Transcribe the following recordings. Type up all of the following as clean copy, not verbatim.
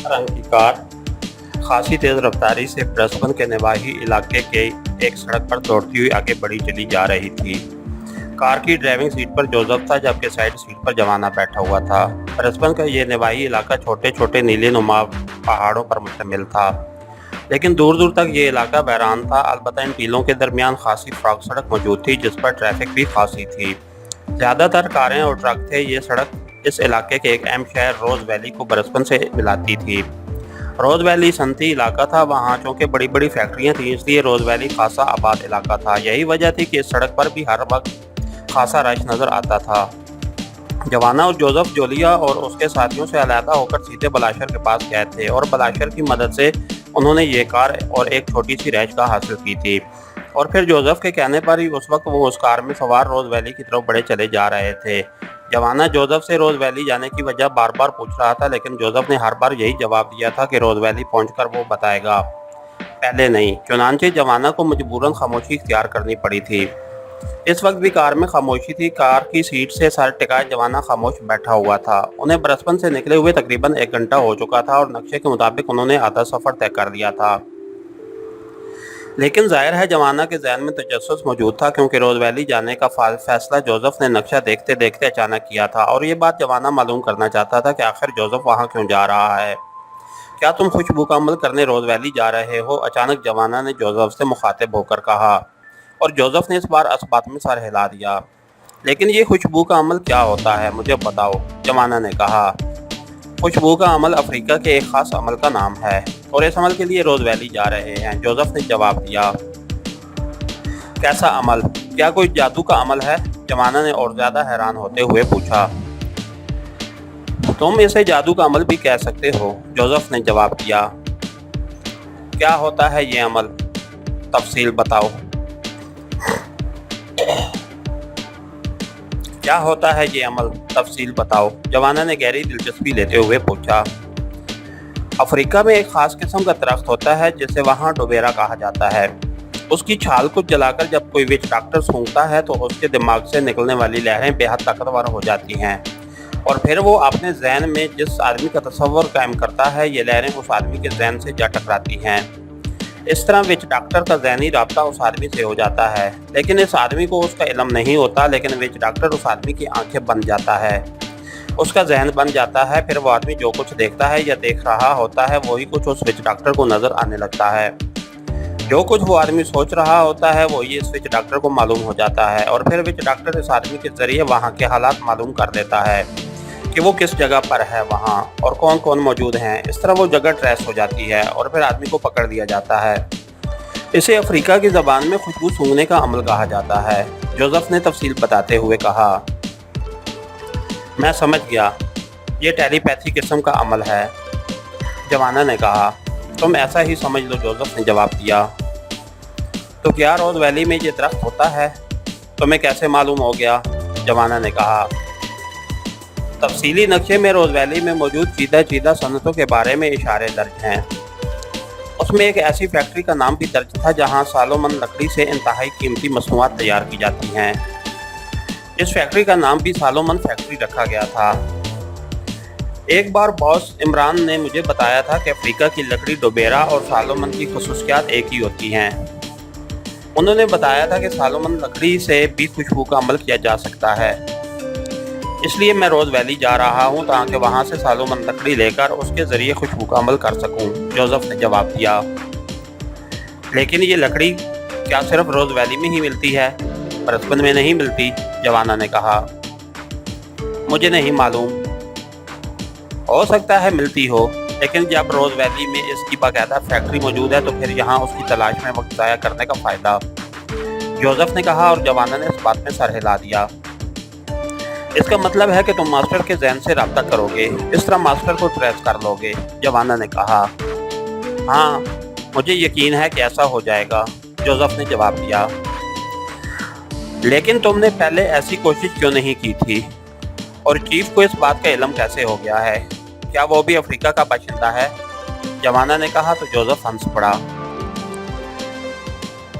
रंग की कार खासी तेज रफ्तारी से ब्रिस्बेन के नवाही इलाके के एक सड़क पर दौड़ती हुई आगे बढ़ी चली जा रही थी। कार की ड्राइविंग सीट पर जोसेफ था, जबकि साइड सीट पर जवाना बैठा हुआ था। ब्रिस्बेन का ये नवाही इलाका छोटे छोटे नीले नुमा पहाड़ों पर मुश्तमिल था, लेकिन दूर दूर तक ये इलाका वीरान था। अलबत्ता इन टीलों के दरमियान खासी फ्रॉग सड़क मौजूद थी, जिस पर ट्रैफिक भी खासी थी। ज़्यादातर कारें और ट्रक थे। ये सड़क इस इलाके के एक अहम शहर रोज़ वैली को ब्रिस्बेन से मिलाती थी। रोज़ वैली सनती इलाका था, वहाँ चूँकि बड़ी बड़ी फैक्ट्रियाँ थीं, इसलिए रोज़ वैली खासा आबाद इलाका था। यही वजह थी कि इस सड़क पर भी हर वक्त खासा रश नज़र आता था। जवाना और जोसेफ जोलिया और उसके साथियों से अलहदा होकर सीधे बलाशर के पास गए थे और बलाशर की मदद से उन्होंने ये कार और एक छोटी सी रैशगाह हासिल की थी। और फिर जोसेफ के कहने पर ही उस वक्त वो उस कार में सवार रोज़ वैली की तरफ बढ़े चले जा रहे थे। जवाना जोसेफ से रोज़ वैली जाने की वजह बार बार पूछ रहा था, लेकिन जोसेफ ने हर बार यही जवाब दिया था कि रोज़ वैली पहुंचकर वो बताएगा, पहले नहीं। चुनांचे जवाना को मजबूरन खामोशी इख्तियार करनी पड़ी थी। इस वक्त भी कार में खामोशी थी। कार की सीट से सर टिकाए जवाना खामोश बैठा हुआ था। उन्हें ब्रिस्बेन से निकले हुए तकरीबन 1 घंटा हो चुका था और नक्शे के मुताबिक उन्होंने आधा सफ़र तय कर लिया था। लेकिन जाहिर है जवाना के जहन में तजस्सुस मौजूद था, क्योंकि रोज़ वैली जाने का फैसला जोसेफ ने नक्शा देखते देखते अचानक किया था और ये बात जवाना मालूम करना चाहता था कि आखिर जोसेफ वहाँ क्यों जा रहा है। क्या तुम खुशबू का अमल करने रोज़ वैली जा रहे हो? अचानक जवाना ने जोसेफ से मुखातिब होकर कहा, और जोसेफ ने इस बार इस बात में सर हिला दिया। लेकिन ये खुशबू का अमल क्या होता है, मुझे बताओ, जवाना ने कहा। खुशबू का अमल अफ्रीका के एक ख़ास अमल का नाम है और इस अमल के लिए रोज़ वैली जा रहे हैं, जोसेफ ने जवाब दिया। कैसा अमल? क्या कोई जादू का अमल है? जवाना ने और ज़्यादा हैरान होते हुए पूछा। तुम इसे जादू का अमल भी कह सकते हो, जोसेफ ने जवाब दिया। क्या होता है ये अमल? तफसील बताओ। क्या होता है ये अमल? तफसील बताओ, जवाना ने गहरी दिलचस्पी लेते हुए पूछा। अफ्रीका में एक ख़ास किस्म का दरख्त होता है जिसे वहाँ डोबेरा कहा जाता है। उसकी छाल को जलाकर जब कोई विच डॉक्टर सूंघता है तो उसके दिमाग से निकलने वाली लहरें बेहद ताकतवर हो जाती हैं और फिर वो अपने जहन में जिस आदमी का तस्वर कायम करता है, ये लहरें उस आदमी के जहन से जा टकराती हैं। इस तरह विच डॉक्टर का ज़हनी राब्ता उस आदमी से हो जाता है, लेकिन इस आदमी को उसका इल्म नहीं होता। लेकिन विच डॉक्टर उस आदमी की आंखें बन जाता है, उसका जहन बन जाता है। फिर वो आदमी जो कुछ देखता है या देख रहा होता है वही कुछ उस विच डॉक्टर को नज़र आने लगता है। जो कुछ वो आदमी सोच रहा होता है वही इस विच डॉक्टर को मालूम हो जाता है और फिर विच डॉक्टर इस आदमी के ज़रिए वहाँ के हालात मालूम कर देता है कि वो किस जगह पर है वहाँ और कौन कौन मौजूद हैं। इस तरह वो जगह ट्रेस हो जाती है और फिर आदमी को पकड़ लिया जाता है। इसे अफ्रीका की ज़बान में खुशबू सूंघने का अमल कहा जाता है, जोसेफ ने तफसील बताते हुए कहा। मैं समझ गया, ये टेलीपैथी किस्म का अमल है, जवाना ने कहा। तुम ऐसा ही समझ लो, जोसेफ ने जवाब दिया। तो क्या रोज़ वैली में ये दरख्त होता है? तुम्हें कैसे मालूम हो गया? जवाना ने कहा। तफसीली नक्शे में रोज़ वैली में मौजूद चीदा चीदा सनतों के बारे में इशारे दर्ज हैं। उसमें एक ऐसी फैक्ट्री का नाम भी दर्ज था जहां सालोमन लकड़ी से इंतहाई कीमती मसनूआत तैयार की जाती हैं। इस फैक्ट्री का नाम भी सालोमन फैक्ट्री रखा गया था। एक बार बॉस इमरान ने मुझे बताया था कि अफ्रीका की लकड़ी डोबेरा और सालोमन की खुसूसियात एक ही होती हैं। उन्होंने बताया था कि सालोमन लकड़ी से भी खुशबू का अमल किया जा सकता है, इसलिए मैं रोज़ वैली जा रहा हूँ ताकि वहाँ से सालोमन लकड़ी लेकर उसके ज़रिए खुशबू का अमल कर सकूँ, जोसेफ ने जवाब दिया। लेकिन ये लकड़ी क्या सिर्फ रोज़ वैली में ही मिलती है, ब्रिस्बेन में नहीं मिलती? जवाना ने कहा। मुझे नहीं मालूम, हो सकता है मिलती हो, लेकिन जब रोज़ वैली में इसकी बाकायदा फैक्ट्री मौजूद है तो फिर यहाँ उसकी तलाश में वक्त ज़ाया करने का फ़ायदा, जोसेफ ने कहा और जवाना ने इस बात में सर हिला दिया। इसका मतलब है कि तुम मास्टर के जहन से रब्ता करोगे, इस तरह मास्टर को ट्रेस कर लोगे, जवाना ने कहा। हाँ, मुझे यकीन है कि ऐसा हो जाएगा, जोसेफ ने जवाब दिया। लेकिन तुमने पहले ऐसी कोशिश क्यों नहीं की थी? और चीफ को इस बात का इल्म कैसे हो गया है? क्या वो भी अफ्रीका का बाशिंदा है? जवाना ने कहा तो जोसेफ हंस पड़ा।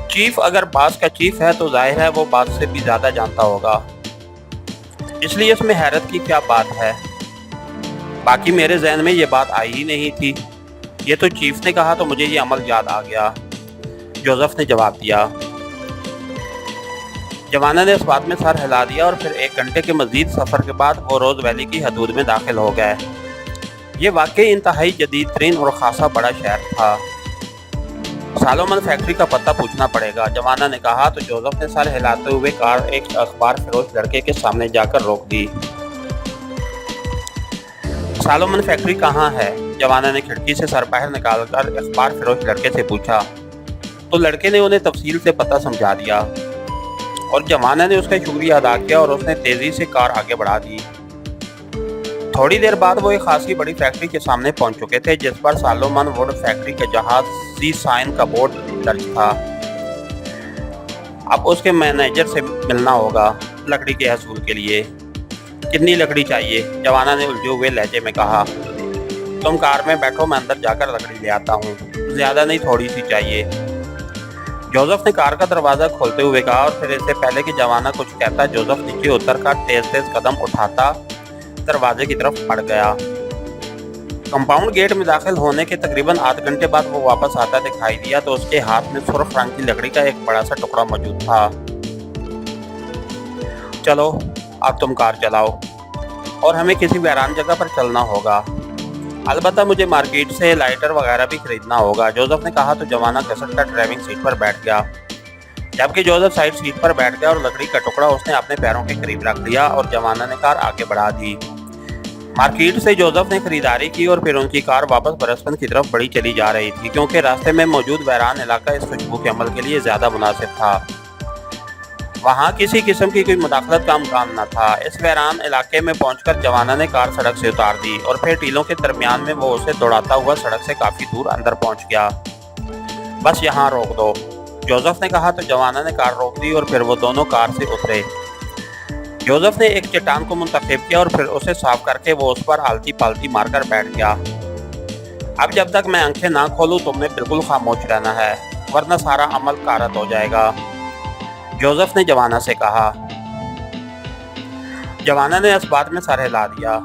चीफ अगर बास का चीफ है तो जाहिर है वो बास से भी ज़्यादा जानता होगा, इसलिए इसमें हैरत की क्या बात है? باقی میرے ذہن میں یہ بات آئی ہی نہیں تھی۔ یہ تو چیف نے کہا تو مجھے یہ عمل یاد آ گیا، جوزف نے جواب دیا۔ جوانا نے اس بات میں سر ہلا دیا اور پھر 1 گھنٹے کے مزید سفر کے بعد وہ روز ویلی کی حدود میں داخل ہو گئے۔ یہ واقعی انتہائی جدید ترین اور خاصا بڑا شہر تھا۔ سالومن فیکٹری کا پتہ پوچھنا پڑے گا، جوانا نے کہا تو جوزف نے سر ہلاتے ہوئے کار ایک اخبار فروش لڑکے کے سامنے جا کر روک دی۔ سالومن فیکٹری کہاں ہے؟ جوانا نے کھڑکی سے سر باہر نکال کر اخبار فروش لڑکے سے پوچھا تو لڑکے نے انہیں تفصیل سے پتہ سمجھا دیا اور جوانا نے اس کا شکریہ ادا کیا اور اس نے تیزی سے کار آگے بڑھا دی۔ تھوڑی دیر بعد وہ ایک خاصی بڑی فیکٹری کے سامنے پہنچ چکے تھے جس پر سالومن ووڈ فیکٹری کے جہازی سائن کا بورڈ درج تھا۔ اب اس کے مینیجر سے ملنا ہوگا لکڑی کے حصول کے لیے۔ کتنی لکڑی چاہیے؟ جوانا نے الجھے ہوئے لہجے میں کہا۔ تم کار میں بیٹھو، میں اندر جا کر لکڑی لے آتا ہوں، زیادہ نہیں تھوڑی سی چاہیے۔ جوزف نے کار کا دروازہ کھولتے ہوئے کہا اور پھر اس سے پہلے کہ جوانا کچھ کہتا جوزف نیچے اتر کر تیز تیز قدم اٹھاتا دروازے کی طرف بڑھ گیا۔ کمپاؤنڈ گیٹ میں داخل ہونے کے تقریباً آدھ گھنٹے بعد وہ واپس آتا دکھائی دیا تو اس کے ہاتھ میں سرخ رنگ کی لکڑی کا ایک بڑا سا ٹکڑا موجود تھا۔ چلو اب تم کار چلاؤ اور ہمیں کسی ویران جگہ پر چلنا ہوگا، البتہ مجھے مارکیٹ سے لائٹر وغیرہ بھی خریدنا ہوگا، جوزف نے کہا تو جوانا گھسٹ کر ڈرائیونگ سیٹ پر بیٹھ گیا۔ جبکہ جوزف سائیڈ سیٹ پر بیٹھ گیا اور لکڑی کا ٹکڑا اس نے اپنے پیروں کے قریب رکھ لیا اور جوانا نے کار آگے بڑھا دی۔ مارکیٹ سے جوزف نے خریداری کی اور پھر ان کی کار واپس برسبن کی طرف بڑھی چلی جا رہی تھی کیونکہ راستے میں موجود ویران علاقہ اس خوشبو کے عمل کے لیے زیادہ مناسب تھا۔ وہاں کسی قسم کی کوئی مداخلت کا امکان نہ تھا۔ اس ویران علاقے میں پہنچ کر جوانا نے کار سڑک سے اتار دی اور پھر ٹیلوں کے درمیان میں وہ اسے دوڑاتا ہوا سڑک سے کافی دور اندر پہنچ گیا۔ بس یہاں روک دو، جوزف نے کہا تو جوانا نے کار روک دی اور پھر وہ دونوں کار سے اترے۔ جوزف نے ایک چٹان کو منتخب کیا اور پھر اسے صاف کر کے وہ اس پر آلتی پالتی مار کر بیٹھ گیا۔ اب جب تک میں آنکھیں نہ کھولوں تم نے بالکل خاموش رہنا ہے ورنہ سارا عمل کارت ہو جائے گا، جوزف نے جوانا سے کہا۔ جوانا نے اس بات میں سر ہلا دیا۔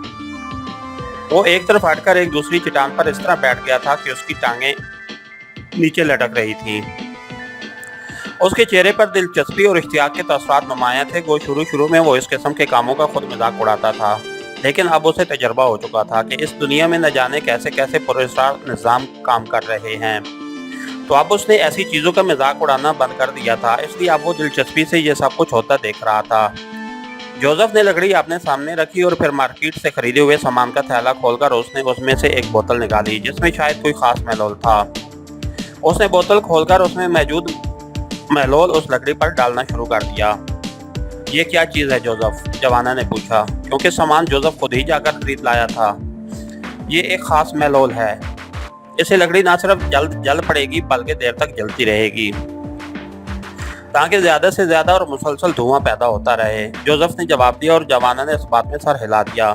وہ ایک طرف ہٹ کر ایک دوسری چٹان پر اس طرح بیٹھ گیا تھا کہ اس کی ٹانگیں نیچے لٹک رہی تھیں۔ اس کے چہرے پر دلچسپی اور اشتیاق کے تاثرات نمایاں تھے۔ شروع میں وہ اس قسم کے کاموں کا خود مذاق اڑاتا تھا، لیکن اب اسے تجربہ ہو چکا تھا کہ اس دنیا میں نہ جانے کیسے کیسے پراسرار نظام کام کر رہے ہیں، تو اب اس نے ایسی چیزوں کا مذاق اڑانا بند کر دیا تھا، اس لیے اب وہ دلچسپی سے یہ سب کچھ ہوتا دیکھ رہا تھا۔ جوزف نے لکڑی اپنے سامنے رکھی اور پھر مارکیٹ سے خریدے ہوئے سامان کا تھیلا کھول کر اس نے اس میں سے ایک بوتل نکالی جس میں شاید کوئی خاص محلول تھا۔ اس نے بوتل کھول کر اس میں موجود محلول اس لکڑی پر ڈالنا شروع کر دیا۔ یہ کیا چیز ہے جوزف؟ جوانا نے پوچھا، کیونکہ سامان جوزف خود ہی جا کر خرید لایا تھا۔ یہ ایک خاص محلول ہے، اسے لکڑی نہ صرف جل پڑے گی بلکہ دیر تک جلتی رہے گی تاکہ زیادہ سے زیادہ اور مسلسل دھواں پیدا ہوتا رہے، جوزف نے جواب دیا اور جوانا نے اس بات میں سر ہلا دیا۔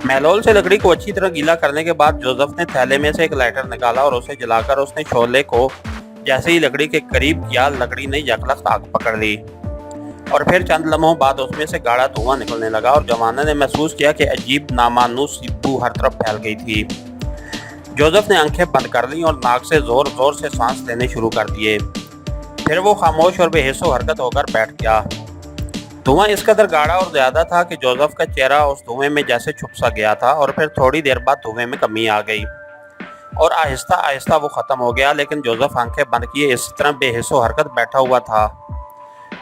محلول سے لکڑی کو اچھی طرح گیلا کرنے کے بعد جوزف نے تھیلے میں سے ایک لائٹر نکالا اور اسے جلا کر اس نے شعلے کو جیسے ہی لکڑی کے قریب کیا، لکڑی نے یکلخت آگ پکڑ لی اور پھر چند لمحوں بعد اس میں سے گاڑھا دھواں نکلنے لگا اور جوانا نے محسوس کیا کہ عجیب نامانوس بو ہر طرف پھیل گئی تھی۔ جوزف نے آنکھیں بند کر لیں اور ناک سے زور زور سے سانس لینے شروع کر دیے، پھر وہ خاموش اور بے حس و حرکت ہو کر بیٹھ گیا۔ دھواں اس قدر گاڑھا اور زیادہ تھا کہ جوزف کا چہرہ اس دھوئیں میں جیسے چھپ سا گیا تھا اور پھر تھوڑی دیر بعد دھوئیں میں کمی آ گئی اور آہستہ آہستہ وہ ختم ہو گیا، لیکن جوزف آنکھیں بند کیے اس طرح بے حس و حرکت بیٹھا ہوا تھا۔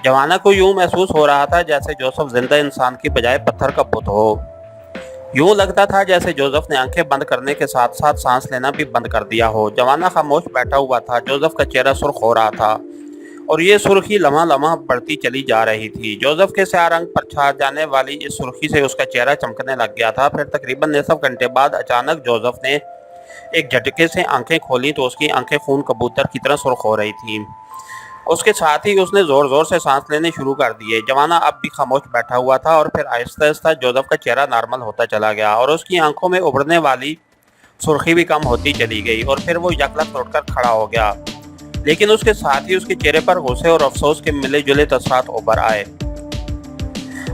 جوانا کو یوں محسوس ہو رہا تھا جیسے جوزف زندہ انسان کی بجائے پتھر کا بت ہو۔ یوں لگتا تھا جیسے جوزف نے آنکھیں بند کرنے کے ساتھ ساتھ سانس لینا بھی بند کر دیا ہو۔ جوانا خاموش بیٹھا ہوا تھا، جوزف کا چہرہ سرخ ہو رہا تھا اور یہ سرخی لمحہ لمحہ بڑھتی چلی جا رہی تھی۔ جوزف کے سیاہ رنگ پر چھا جانے والی اس سرخی سے اس کا چہرہ چمکنے لگ گیا تھا۔ پھر تقریباً نصف گھنٹے بعد اچانک جوزف نے ایک جھٹکے سے آنکھیں کھولیں تو اس کی آنکھیں خون کبوتر کی طرح سرخ ہو رہی تھیں۔ اس کے ساتھ ہی اس نے زور زور سے سانس لینے شروع کر دیے۔ جوانا اب بھی خاموش بیٹھا ہوا تھا اور پھر آہستہ آہستہ جوزف کا چہرہ نارمل ہوتا چلا گیا اور اس کی آنکھوں میں ابھرنے والی سرخی بھی کم ہوتی چلی گئی اور پھر وہ یکلخت اٹھ کر کھڑا ہو گیا، لیکن اس کے ساتھ ہی اس کے چہرے پر غصے اور افسوس کے ملے جلے تاثرات ابھر آئے۔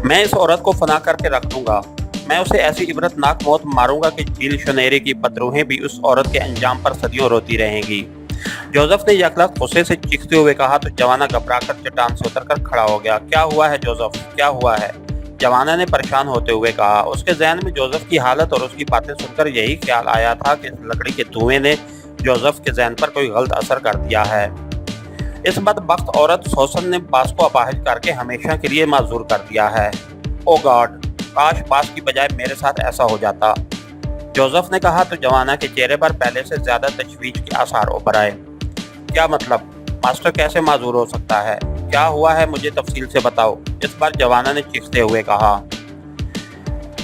میں اس عورت کو فنا کر کے رکھ دوں گا، मैं उसे ऐसी इबरतनाक मौत मारूंगा कि दिल शनेरे की पतरूहें भी उस औरत के अंजाम पर सदियों रोती रहेंगी। जोसेफ ने यकलख्त गुस्से से चीखते हुए कहा तो जवाना घबराकर चट्टान से उतरकर खड़ा हो गया। क्या हुआ है जोसेफ, क्या हुआ है? जवाना ने परेशान होते हुए कहा। उसके जहन में जोसेफ की हालत और उसकी बातें सुनकर यही ख्याल आया था कि लकड़ी के धुएं ने जोसेफ के जहन पर कोई गलत असर कर दिया है। इस बदबख्त औरत सोसन ने बास को अपाहिज करके हमेशा के लिए माजूर कर दिया है। ओ गॉड, काश बास की बजाय मेरे साथ ऐसा हो जाता, जोसेफ ने कहा तो जवाना के चेहरे पर पहले से ज्यादा तशवीश के आसार उभर आए। क्या मतलब? मास्टर कैसे माजूर हो सकता है? क्या हुआ है, मुझे तफसील से बताओ, इस बार जवाना ने चीखते हुए कहा।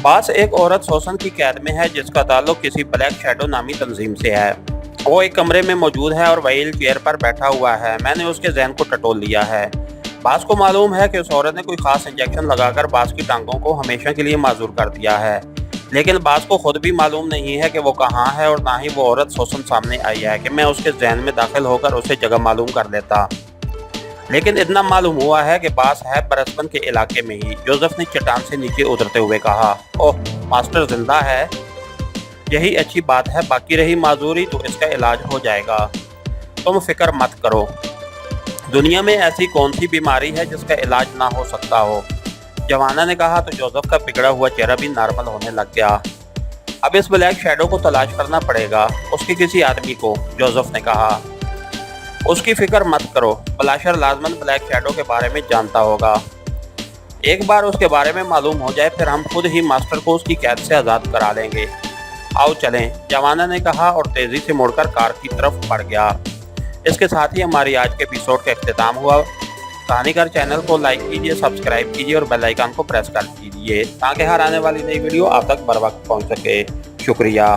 बास एक औरत सोसन की कैद में है जिसका ताल्लुक किसी ब्लैक शैडो नामी तंजीम से है। वो एक कमरे में मौजूद है और व्हील चेयर पर बैठा हुआ है। मैंने उसके जहन को टटोल लिया है। बास को मालूम है कि उस औरत ने कोई खास इंजेक्शन लगाकर बास की टांगों को हमेशा के लिए माजूर कर दिया है, लेकिन बास को खुद भी मालूम नहीं है कि वो कहाँ है और ना ही वो औरत सोसन सामने आई है कि मैं उसके जहन में दाखिल होकर उसे जगह मालूम कर लेता। लेकिन इतना मालूम हुआ है कि बास है बरसबन के इलाके में ही। जोसेफ ने चट्टान से नीचे उतरते हुए कहा। ओह, मास्टर जिंदा है, यही अच्छी बात है। बाकी रही माजूरी तो इसका इलाज हो जाएगा, तुम फिक्र मत करो। दुनिया में ऐसी कौन सी बीमारी है जिसका इलाज ना हो सकता हो? जवाना ने कहा तो जोसेफ का बिगड़ा हुआ चेहरा भी नॉर्मल होने लग गया। अब इस ब्लैक शैडो को तलाश करना पड़ेगा, उसके किसी आदमी को, जोसेफ ने कहा। उसकी फिक्र मत करो, बलाशर लाजमन ब्लैक शैडो के बारे में जानता होगा। एक बार उसके बारे में मालूम हो जाए फिर हम खुद ही मास्टर को उसकी कैद से आज़ाद करा लेंगे। आओ चलें, जवाना ने कहा और तेज़ी से मुड़कर कार की तरफ बढ़ गया। इसके साथ ही हमारी आज के एपिसोड का इख्तिताम हुआ। कहानीकार चैनल को लाइक कीजिए, सब्सक्राइब कीजिए और बेल आइकन को प्रेस कर दीजिए ताकि हर आने वाली नई वीडियो आप तक बर वक्त पहुँच सके। शुक्रिया।